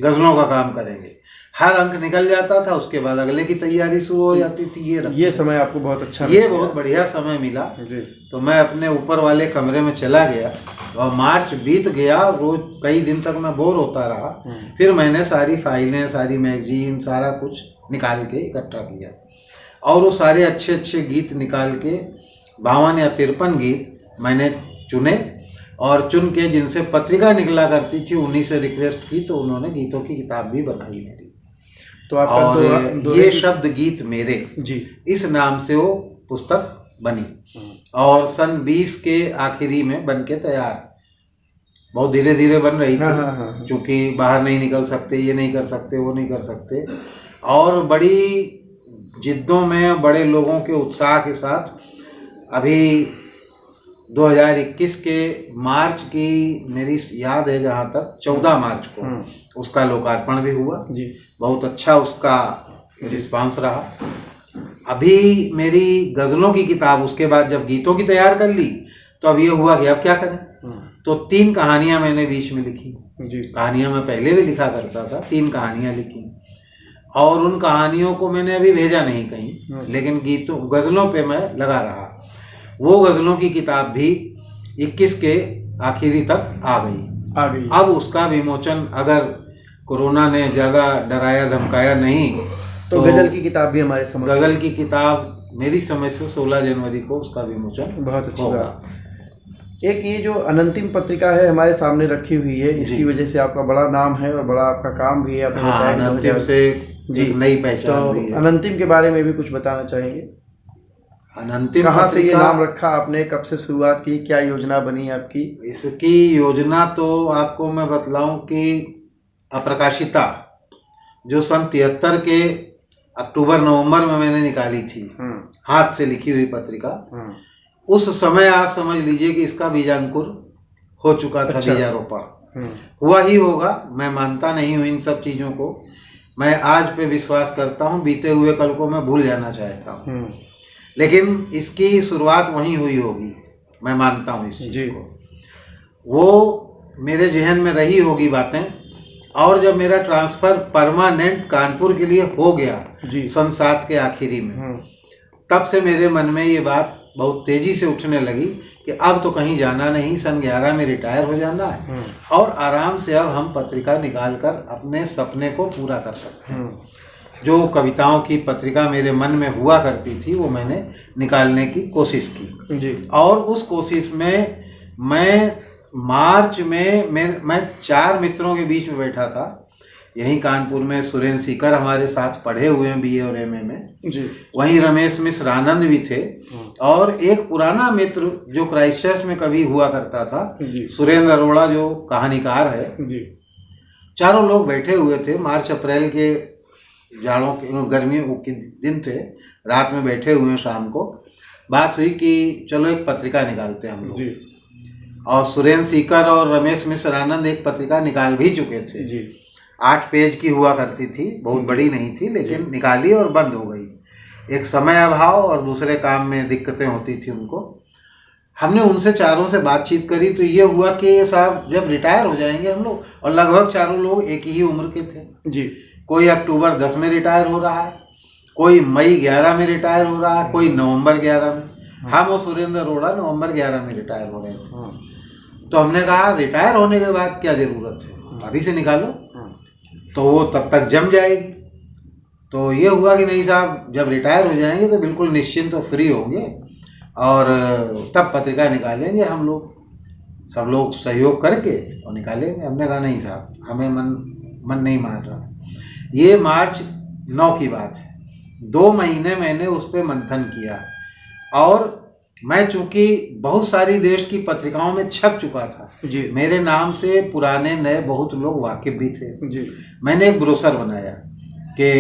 गज़लों का काम करेंगे। हर अंक निकल जाता था, उसके बाद अगले की तैयारी शुरू हो जाती थी। ये समय आपको बहुत अच्छा, ये बहुत बढ़िया समय मिला जी। तो मैं अपने ऊपर वाले कमरे में चला गया और मार्च बीत गया, रोज कई दिन तक मैं बोर होता रहा। फिर मैंने सारी फाइलें, सारी मैगजीन, सारा कुछ निकाल के इकट्ठा किया और वो सारे अच्छे अच्छे गीत निकाल के 52 या 53 गीत मैंने चुने और चुन के जिनसे पत्रिका निकला करती थी उन्हीं से रिक्वेस्ट की, तो उन्होंने गीतों की किताब भी बनाई मेरी। तो आपका और ये शब्द गीत मेरे जी, इस नाम से वो पुस्तक बनी और सन 20 के आखिरी में बन के तैयार, बहुत धीरे धीरे बन रही थी क्योंकि बाहर नहीं निकल सकते, ये नहीं कर सकते, वो नहीं कर सकते, और बड़ी जिद्दों में, बड़े लोगों के उत्साह के साथ अभी 2021 के मार्च की मेरी याद है जहाँ तक 14 मार्च को उसका लोकार्पण भी हुआ जी। बहुत अच्छा उसका रिस्पांस रहा। अभी मेरी गज़लों की किताब, उसके बाद जब गीतों की तैयार कर ली तो अब ये हुआ कि अब क्या करें, तो 3 कहानियाँ मैंने बीच में लिखी जी। कहानियाँ मैं पहले भी लिखा करता था, 3 कहानियाँ लिखी और उन कहानियों को मैंने अभी भेजा नहीं कहीं, लेकिन गीतों गज़लों पे मैं लगा रहा। वो गज़लों की किताब भी 21 के आखिरी तक आ गई। अब उसका विमोचन, अगर कोरोना ने ज़्यादा डराया धमकाया नहीं तो गज़ल की किताब भी हमारे समझ, गज़ल की किताब मेरी समझ से 16 जनवरी को उसका विमोचन बहुत अच्छा होगा। एक ये जो अनंतिम पत्रिका है हमारे सामने रखी हुई है, इसकी वजह से आपका बड़ा नाम है और बड़ा आपका काम भी है। हाँ, अनंतिम से एक नई पहचान भी है। अनंतिम के बारे में भी कुछ बताना चाहेंगे? अनंतिम कहाँ से ये नाम रखा आपने, कब से शुरुआत की, क्या योजना बनी आपकी? इसकी योजना तो आपको मैं बतलाऊं कि अप्रकाशिता जो सन 73 के अक्टूबर नवंबर में मैंने निकाली थी, हाथ से लिखी हुई पत्रिका, उस समय आप समझ लीजिए कि इसका बीजांकुर हो चुका था। बीजारोपण हुआ ही होगा, मैं मानता नहीं हूँ इन सब चीज़ों को। मैं आज पे विश्वास करता हूँ, बीते हुए कल को मैं भूल जाना चाहता हूँ, लेकिन इसकी शुरुआत वहीं हुई होगी, मैं मानता हूँ इस चीज़ को। वो मेरे जहन में रही होगी बातें, और जब मेरा ट्रांसफ़र परमानेंट कानपुर के लिए हो गया सन 7 के आखिरी में, तब से मेरे मन में ये बात बहुत तेज़ी से उठने लगी कि अब तो कहीं जाना नहीं, सन 11 में रिटायर हो जाना है और आराम से अब हम पत्रिका निकाल कर अपने सपने को पूरा कर सकते हैं। जो कविताओं की पत्रिका मेरे मन में हुआ करती थी वो मैंने निकालने की कोशिश की जी। और उस कोशिश में मैं मार्च में मैं 4 मित्रों के बीच में बैठा था, यहीं कानपुर में सुरेंद्र सीकर हमारे साथ पढ़े हुए हैं BA और MA में जी। वहीं रमेश मिश्र आनंद भी थे, और एक पुराना मित्र जो क्राइस्ट चर्च में कभी हुआ करता था, सुरेंद्र अरोड़ा जो कहानीकार है जी। चारों लोग बैठे हुए थे। मार्च अप्रैल के जाड़ों के गर्मियों के दिन थे, रात में बैठे हुए शाम को बात हुई कि चलो एक पत्रिका निकालते हैं हम लोग। और सुरेंद्र सीकर और रमेश मिश्र आनंद एक पत्रिका निकाल भी चुके थे जी। 8 पेज की हुआ करती थी, बहुत बड़ी नहीं थी, लेकिन निकाली और बंद हो गई। एक समय अभाव और दूसरे काम में दिक्कतें होती थी उनको। हमने उनसे चारों से बातचीत करी तो ये हुआ कि साहब जब रिटायर हो जाएंगे हम लोग, और लगभग चारों लोग एक ही उम्र के थे जी। कोई अक्टूबर 10 में रिटायर हो रहा है, कोई मई 11 में रिटायर हो रहा है, कोई नवंबर 11 में। हम और सुरेंद्र अरोड़ा नवंबर 11 में रिटायर हो रहे थे। तो हमने कहा रिटायर होने के बाद क्या ज़रूरत है, अभी से निकालो तो वो तब तक जम जाएगी। तो ये हुआ कि नहीं साहब, जब रिटायर हो जाएंगे तो बिल्कुल निश्चिंत तो फ्री होंगे और तब पत्रिका निकालेंगे हम लोग, सब लोग सहयोग करके और निकालेंगे। हमने कहा नहीं साहब, हमें मन नहीं मान रहा। ये मार्च 9 की बात है। 2 महीने मैंने उस पर मंथन किया, और मैं चूंकि बहुत सारी देश की पत्रिकाओं में छप चुका था जी। मेरे नाम से पुराने नए बहुत लोग वाकिफ भी थे जी। मैंने एक ब्रोशर बनाया कि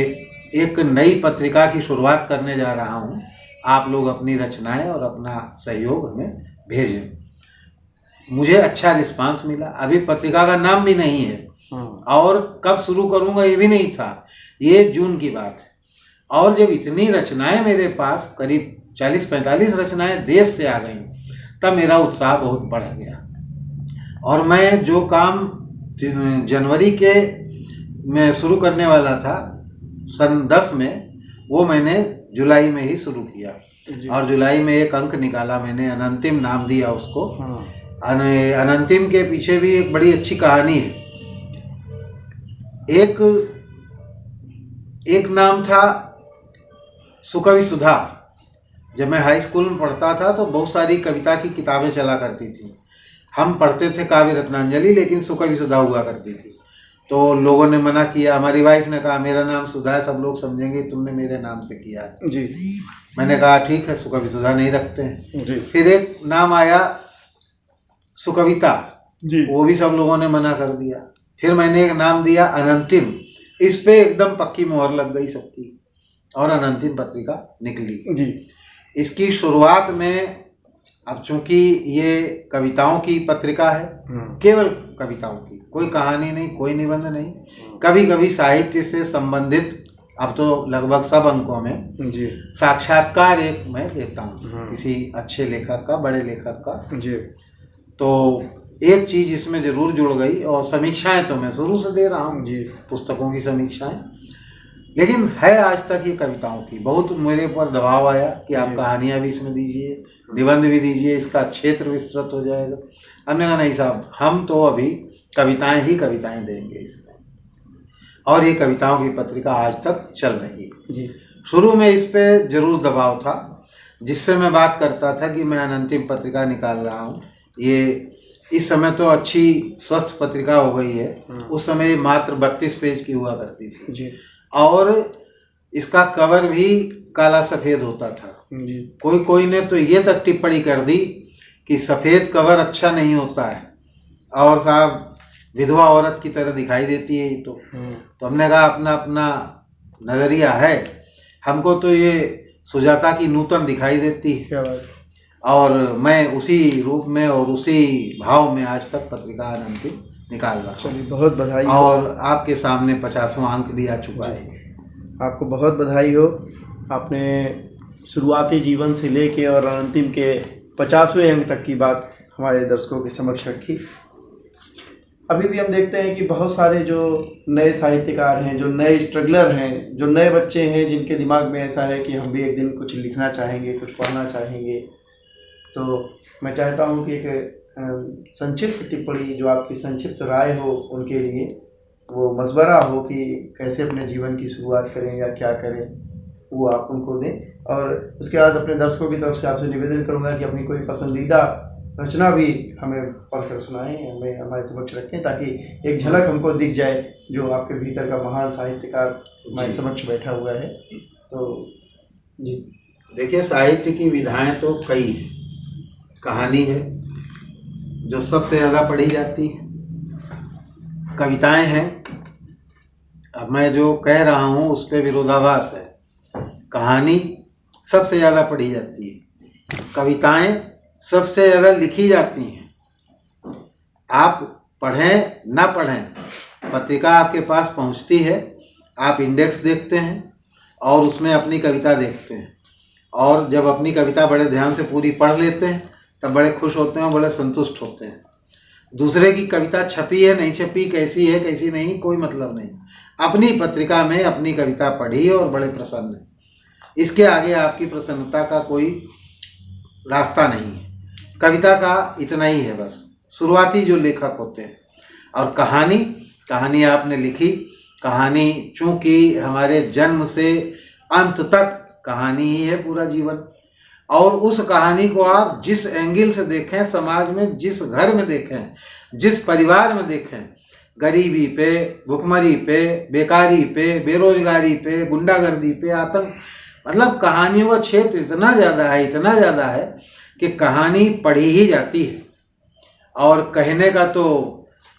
एक नई पत्रिका की शुरुआत करने जा रहा हूँ, आप लोग अपनी रचनाएं और अपना सहयोग हमें भेजें। मुझे अच्छा रिस्पांस मिला। अभी पत्रिका का नाम भी नहीं है और कब शुरू करूँगा ये भी नहीं था। ये जून की बात है, और जब इतनी रचनाएं मेरे पास, करीब 40-45 रचनाएं देश से आ गई, तब मेरा उत्साह बहुत बढ़ गया। और मैं जो काम जनवरी के में शुरू करने वाला था सन 10 में, वो मैंने जुलाई में ही शुरू किया। और जुलाई में एक अंक निकाला मैंने, अनंतिम नाम दिया उसको। अनंतिम के पीछे भी एक बड़ी अच्छी कहानी है। एक नाम था सुकवि सुधा। जब मैं हाई स्कूल में पढ़ता था तो बहुत सारी कविता की किताबें चला करती थी। हम पढ़ते थे काव्य रत्नांजलि, लेकिन सुकवि सुधा हुआ करती थी। तो लोगों ने मना किया, हमारी वाइफ ने कहा मेरा नाम सुधा है, सब लोग समझेंगे तुमने मेरे नाम से किया है जी। मैंने कहा ठीक है, सुकवि सुधा नहीं रखते हैं जी। फिर एक नाम आया सुकविता जी, वो भी सब लोगों ने मना कर दिया। फिर मैंने एक नाम दिया अनंतिम, इस पे एकदम पक्की मोहर लग गई सबकी, और अनंतिम पत्रिका निकली जी। इसकी शुरुआत में, अब चूंकि ये कविताओं की पत्रिका है, केवल कविताओं की, कोई कहानी नहीं, कोई निबंध नहीं, कभी कभी साहित्य से संबंधित, अब तो लगभग सब अंकों में जी। साक्षात्कार एक मैं देता हूँ किसी अच्छे लेखक का, बड़े लेखक का जी। तो एक चीज़ इसमें जरूर जुड़ गई, और समीक्षाएं तो मैं शुरू से दे रहा हूँ जी, पुस्तकों की समीक्षाएं, लेकिन है आज तक ये कविताओं की। बहुत मेरे ऊपर दबाव आया कि आप कहानियाँ भी इसमें दीजिए, निबंध भी दीजिए, इसका क्षेत्र विस्तृत हो जाएगा। हमने कहा नहीं साहब, हम तो अभी कविताएं ही कविताएं देंगे इसमें, और ये कविताओं की पत्रिका आज तक चल रही है जी। शुरू में इस पे जरूर दबाव था, जिससे मैं बात करता था कि मैं अनंतिम पत्रिका निकाल रहा हूँ। ये इस समय तो अच्छी स्वस्थ पत्रिका हो गई है, उस समय मात्र 32 पेज की हुआ करती थी जी। और इसका कवर भी काला सफ़ेद होता था जी। कोई ने तो ये तक टिप्पणी कर दी कि सफ़ेद कवर अच्छा नहीं होता है, और साहब विधवा औरत की तरह दिखाई देती है ये तो हमने कहा अपना अपना नज़रिया है, हमको तो ये सुजाता की नूतन दिखाई देती है, और मैं उसी रूप में और उसी भाव में आज तक पत्रिका अनंतिम निकाल रहा हूँ। चलिए, बहुत बधाई हो। और आपके सामने 50वां अंक भी आ चुका है। आपको बहुत बधाई हो। आपने शुरुआती जीवन से लेके और अंतिम के 50वें अंक तक की बात हमारे दर्शकों के समक्ष रखी। अभी भी हम देखते हैं कि बहुत सारे जो नए साहित्यकार हैं, जो नए स्ट्रगलर हैं, जो नए बच्चे हैं, जिनके दिमाग में ऐसा है कि हम भी एक दिन कुछ लिखना चाहेंगे, कुछ पढ़ना चाहेंगे। तो मैं चाहता हूं कि एक संक्षिप्त टिप्पणी, जो आपकी संक्षिप्त राय हो उनके लिए, वो मशवरा हो कि कैसे अपने जीवन की शुरुआत करें या क्या करें, वो आप उनको दें। और उसके बाद अपने दर्शकों की तरफ से आपसे निवेदन करूंगा कि अपनी कोई पसंदीदा रचना भी हमें पढ़कर सुनाएं, हमें हमारे समक्ष रखें, ताकि एक झलक हमको दिख जाए जो आपके भीतर का महान साहित्यकार हमारे समक्ष बैठा हुआ है। तो जी देखिए, साहित्य की विधाएं तो कई हैं। कहानी है जो सबसे ज़्यादा पढ़ी जाती है, कविताएं हैं, अब मैं जो कह रहा हूँ उस पर विरोधाभास है। कहानी सबसे ज़्यादा पढ़ी जाती है, कविताएं सबसे ज़्यादा लिखी जाती हैं। आप पढ़ें ना पढ़ें, पत्रिका आपके पास पहुंचती है, आप इंडेक्स देखते हैं और उसमें अपनी कविता देखते हैं, और जब अपनी कविता बड़े ध्यान से पूरी पढ़ लेते हैं तब बड़े खुश होते हैं, बड़े संतुष्ट होते हैं। दूसरे की कविता छपी है नहीं छपी, कैसी है कैसी नहीं, कोई मतलब नहीं। अपनी पत्रिका में अपनी कविता पढ़ी और बड़े प्रसन्न हैं। इसके आगे आपकी प्रसन्नता का कोई रास्ता नहीं है। कविता का इतना ही है बस, शुरुआती जो लेखक होते हैं। और कहानी आपने लिखी, कहानी चूँकि हमारे जन्म से अंत तक कहानी ही है पूरा जीवन, और उस कहानी को आप जिस एंगल से देखें, समाज में जिस घर में देखें, जिस परिवार में देखें, गरीबी पे, भुखमरी पे, बेकारी पे, बेरोजगारी पे, गुंडागर्दी पे, आतंक, मतलब कहानियों का क्षेत्र इतना ज़्यादा है कि कहानी पढ़ी ही जाती है। और कहने का तो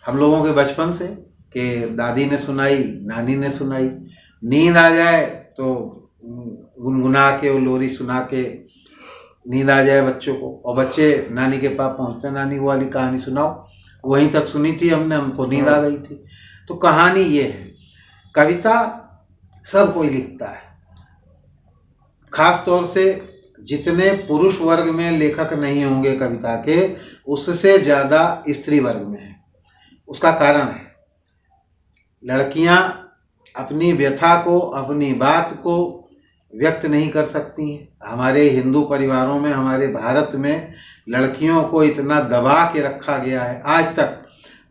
हम लोगों के बचपन से कि दादी ने सुनाई, नानी ने सुनाई, नींद आ जाए तो गुनगुना के और लोरी सुना के नींद आ जाए बच्चों को, और बच्चे नानी के पास पहुंचते, नानी वो वाली कहानी सुनाओ, वहीं तक सुनी थी हमने, हमको नींद आ गई थी। तो कहानी ये है। कविता सब कोई लिखता है, खास तौर से जितने पुरुष वर्ग में लेखक नहीं होंगे कविता के, उससे ज़्यादा स्त्री वर्ग में है। उसका कारण है, लड़कियां अपनी व्यथा को, अपनी बात को व्यक्त नहीं कर सकती हैं। हमारे हिंदू परिवारों में, हमारे भारत में लड़कियों को इतना दबा के रखा गया है आज तक।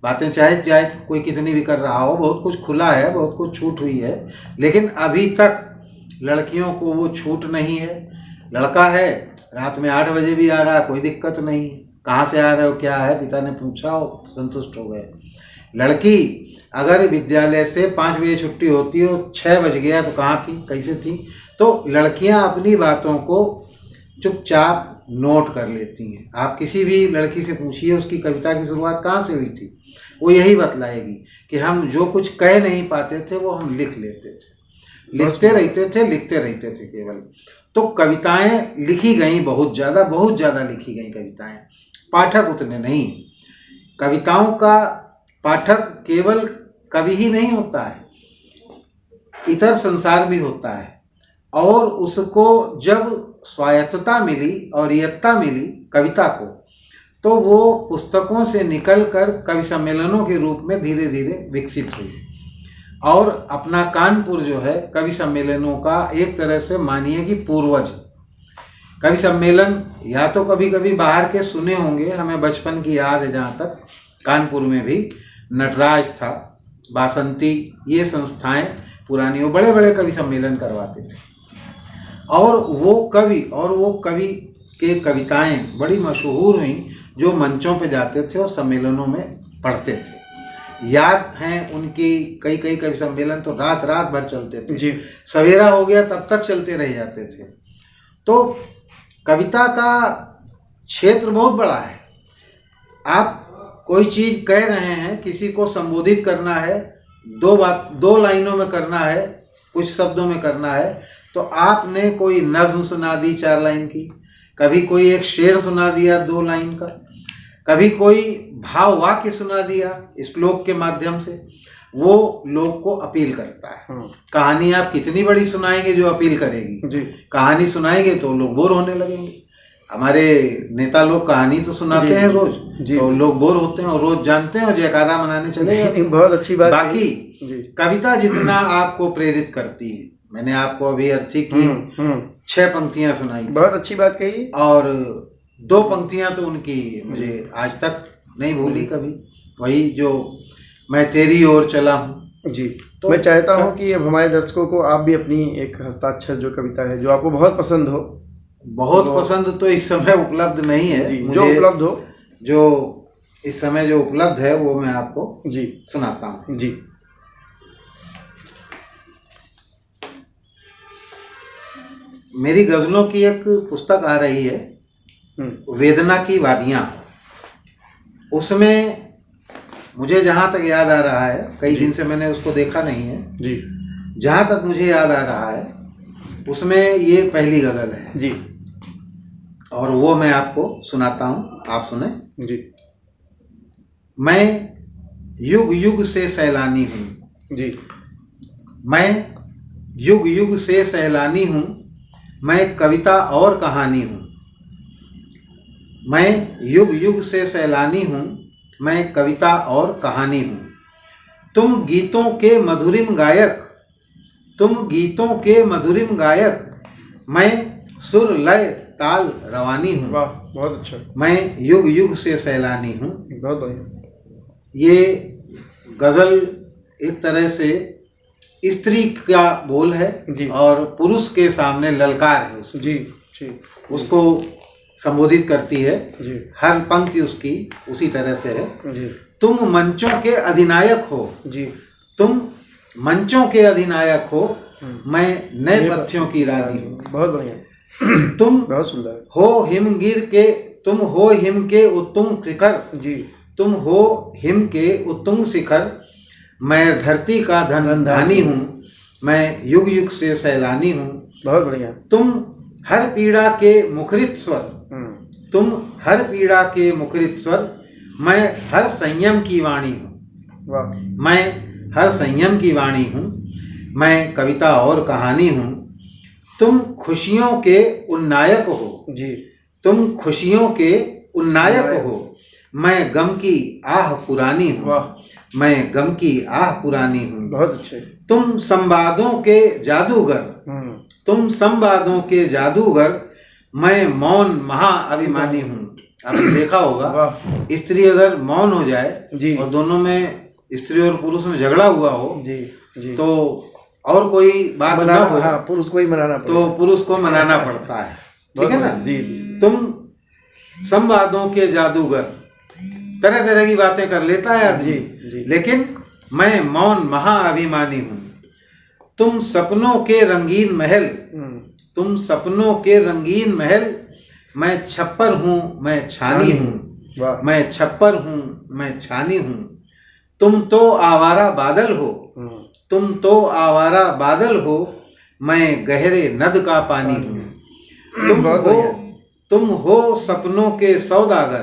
बातें चाहे कोई कितनी भी कर रहा हो, बहुत कुछ खुला है, बहुत कुछ छूट हुई है, लेकिन अभी तक लड़कियों को वो छूट नहीं है। लड़का है, रात में 8 बजे भी आ रहा है, कोई दिक्कत नहीं है, कहाँ से आ रहे हो, क्या है, पिता ने पूछा हो, संतुष्ट हो गए। लड़की अगर विद्यालय से 5 बजे छुट्टी होती हो, 6 बज गया तो कहाँ थी, कैसे थी। तो लड़कियां अपनी बातों को चुपचाप नोट कर लेती हैं। आप किसी भी लड़की से पूछिए उसकी कविता की शुरुआत कहाँ से हुई थी, वो यही बतलाएगी कि हम जो कुछ कह नहीं पाते थे वो हम लिख लेते थे, लिखते रहते थे केवल। तो कविताएं लिखी गई, बहुत ज़्यादा लिखी गई कविताएं, पाठक उतने नहीं। कविताओं का पाठक केवल कवि ही नहीं होता है, इतर संसार भी होता है। और उसको जब स्वायत्तता मिली और यत्ता मिली कविता को, तो वो पुस्तकों से निकलकर कवि सम्मेलनों के रूप में धीरे धीरे विकसित हुई। और अपना कानपुर जो है कवि सम्मेलनों का एक तरह से मानिए कि पूर्वज। कवि सम्मेलन या तो कभी कभी बाहर के सुने होंगे, हमें बचपन की याद है जहाँ तक, कानपुर में भी नटराज था, बासंती, ये संस्थाएं पुरानी, वो बड़े बड़े कवि सम्मेलन करवाते थे। और वो कवि के कविताएं बड़ी मशहूर हुई, जो मंचों पे जाते थे और सम्मेलनों में पढ़ते थे। याद हैं उनकी कई कवि सम्मेलन तो रात भर चलते थे जी। सवेरा हो गया तब तक चलते रह जाते थे। तो कविता का क्षेत्र बहुत बड़ा है। आप कोई चीज कह रहे हैं, किसी को संबोधित करना है, 2 लाइनों में करना है, कुछ शब्दों में करना है, तो आपने कोई नज्म सुना दी 4 लाइन की, कभी कोई एक शेर सुना दिया 2 लाइन का, कभी कोई भाव वाक्य सुना दिया श्लोक के माध्यम से, वो लोग को अपील करता है। कहानी आप कितनी बड़ी सुनाएंगे जो अपील करेगी जी। कहानी सुनाएंगे तो लोग बोर होने लगेंगे। हमारे नेता लोग कहानी तो सुनाते हैं रोज, तो लोग बोर होते हैं और रोज जानते हैं और जयकारा मनाने चले जाते हैं। बहुत अच्छी बात। बाकी कविता जितना आपको प्रेरित करती है, मैंने आपको अभी अर्थी की 6 पंक्तियां सुनाई, बहुत अच्छी बात कही, और 2 पंक्तियां तो उनकी मुझे आज तक नहीं भूली कभी, वही जो मैं तेरी ओर चला हूँ जी। तो मैं चाहता हूँ कि अब हमारे दर्शकों को आप भी अपनी एक हस्ताक्षर जो कविता है जो आपको बहुत पसंद हो, बहुत पसंद तो इस समय उपलब्ध नहीं है मुझे, जो उपलब्ध हो, जो इस समय जो उपलब्ध है वो मैं आपको जी सुनाता हूँ जी। मेरी गजलों की एक पुस्तक आ रही है, वेदना की वादियाँ। उसमें मुझे जहाँ तक याद आ रहा है, कई दिन से मैंने उसको देखा नहीं है जी, जहाँ तक मुझे याद आ रहा है उसमें ये पहली गजल है जी, और वो मैं आपको सुनाता हूँ, आप सुने जी। मैं युग युग से सैलानी हूँ जी, मैं युग युग से सैलानी हूँ, मैं कविता और कहानी हूँ। मैं युग युग से सैलानी हूँ, मैं कविता और कहानी हूँ। तुम गीतों के मधुरिम गायक, तुम गीतों के मधुरिम गायक, मैं सुर लय ताल रवानी हूँ। वाह, बहुत अच्छा। मैं युग युग से सैलानी हूँ। बहुत बढ़िया। ये गजल एक तरह से स्त्री का बोल है जी। और पुरुष के सामने ललकार है उसकी। जी जी, उसको संबोधित करती है जी। हर पंक्ति उसकी उसी तरह से है जी। तुम मंचों के अधिनायक हो जी, तुम मंचों के अधिनायक हो, मैं नए पथ्यों की रानी हूँ। बहुत बढ़िया। तुम बहुत सुंदर हो हिमगिर के, तुम हो हिम के उत्तुंग शिखर, जी। तुम हो हिम के उत्तुंग शिखर, मैं धरती का धनी हूँ, मैं युग युग से सैलानी हूँ। बहुत बढ़िया। तुम हर पीड़ा के मुखरित स्वर, तुम हर पीड़ा के मुखरित स्वर, मैं हर संयम की वाणी हूँ। वाह। मैं हर संयम की वाणी हूँ, मैं कविता और कहानी हूँ। तुम खुशियों के उन्नायक हो जी। तुम खुशियों के उन्नायक हो, मैं गम की आह पुरानी हूँ। वाह। मैं गम की आह पुरानी हूँ। बहुत अच्छे। तुम संवादों के जादूगर, तुम संवादों के जादूगर, मैं मौन महाअभिमानी हूँ। आपने देखा होगा स्त्री अगर मौन हो जाए जी। और दोनों में स्त्री और पुरुष में झगड़ा हुआ हो जी जी, तो और कोई बात ना हो, हाँ, पुरुष को ही मनाना पड़ता तो पुरुष को मनाना पड़ता है, ठीक है ना। जी जी। तुम संवादों के जादूगर, तरह तरह की बातें कर लेता है आदमी, लेकिन मैं मौन महाअभिमानी हूँ। तुम सपनों के रंगीन महल, तुम सपनों के रंगीन महल, मैं छप्पर हूँ मैं छानी हूँ। मैं छप्पर हूँ मैं छानी हूँ। तुम तो आवारा बादल हो, तुम तो आवारा बादल हो, मैं गहरे नद का पानी हूँ। तुम हो सपनों के सौदागर,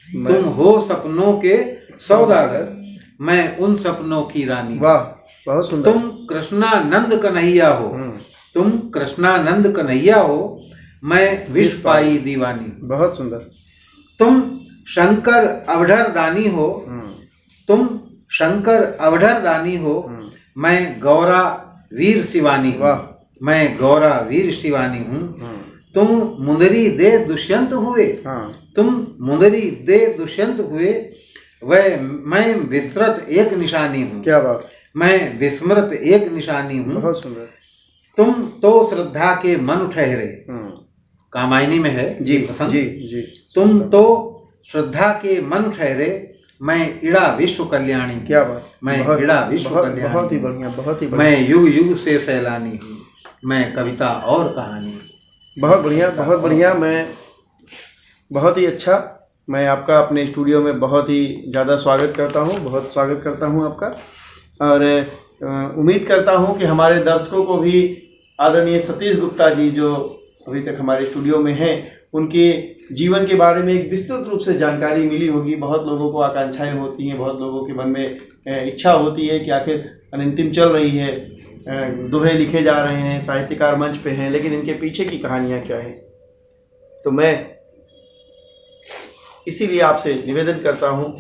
तुम हो सपनों के सौदागर, मैं उन सपनों की रानी। वाह, बहुत सुंदर। तुम कृष्णानंद कन्हैया हो, तुम कृष्णानंद कन्हैया हो, मैं विष पाई दीवानी। बहुत सुंदर। तुम शंकर अवढर दानी हो, तुम शंकर अवढर दानी हो, मैं गौरा वीर शिवानी हूँ। मैं गौरा वीर शिवानी हूँ। तुम मुंदरी दे दुष्यंत हुए, तुम मुंदरी दे दुष्यंत हुए, वह मैं विस्मृत एक निशानी हूँ। क्या बात। मैं विस्मृत एक निशानी हूँ। बहुत सुंदर। तुम तो श्रद्धा के मन ठहरे, कामायनी में है जी प्रसंग। जी जी। तुम तो श्रद्धा के मन ठहरे, मैं इड़ा विश्व कल्याणी। क्या बात। मैं इड़ा विश्व कल्याणी। बहुत ही बढ़िया, बहुत ही बढ़िया। मैं युग युग से सैलानी हूँ, मैं कविता और कहानी। बहुत बढ़िया, बहुत बढ़िया। मैं बहुत ही अच्छा, मैं आपका अपने स्टूडियो में बहुत ही ज़्यादा स्वागत करता हूँ, बहुत स्वागत करता हूँ आपका। और उम्मीद करता हूँ कि हमारे दर्शकों को भी आदरणीय सतीश गुप्ता जी जो अभी तक हमारे स्टूडियो में हैं, उनके जीवन के बारे में एक विस्तृत रूप से जानकारी मिली होगी। बहुत लोगों को आकांक्षाएं होती हैं, बहुत लोगों के मन में इच्छा होती है कि आखिर अनंतिम चल रही है, दोहे लिखे जा रहे हैं, साहित्यकार मंच पे हैं, लेकिन इनके पीछे की कहानियाँ क्या है। तो मैं इसीलिए आपसे निवेदन करता हूँ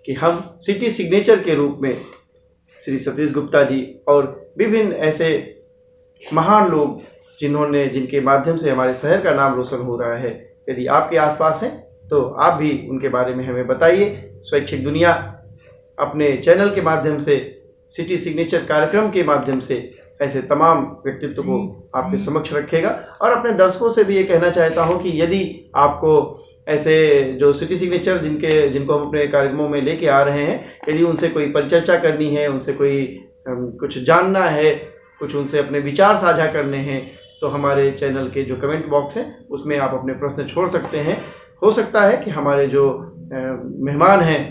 कि हम सिटी सिग्नेचर के रूप में श्री सतीश गुप्ता जी और विभिन्न ऐसे महान लोग जिनके माध्यम से हमारे शहर का नाम रोशन हो रहा है, यदि आपके आसपास हैं तो आप भी उनके बारे में हमें बताइए। स्वैच्छिक दुनिया अपने चैनल के माध्यम से, सिटी सिग्नेचर कार्यक्रम के माध्यम से ऐसे तमाम व्यक्तित्व को आपके समक्ष रखेगा। और अपने दर्शकों से भी ये कहना चाहता हूँ कि यदि आपको ऐसे जो सिटी सिग्नेचर जिनको हम अपने कार्यक्रमों में लेके आ रहे हैं, यदि उनसे कोई परिचर्चा करनी है, उनसे कोई कुछ जानना है, कुछ उनसे अपने विचार साझा करने हैं, तो हमारे चैनल के जो कमेंट बॉक्स है उसमें आप अपने प्रश्न छोड़ सकते हैं। हो सकता है कि हमारे जो मेहमान हैं,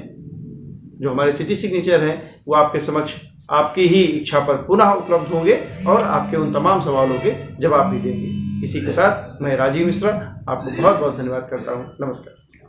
जो हमारे सिटी सिग्नेचर हैं, वो आपके समक्ष आपकी ही इच्छा पर पुनः उपलब्ध होंगे और आपके उन तमाम सवालों के जवाब भी देंगे। इसी के साथ मैं राजीव मिश्रा आपको बहुत बहुत धन्यवाद करता हूँ। नमस्कार।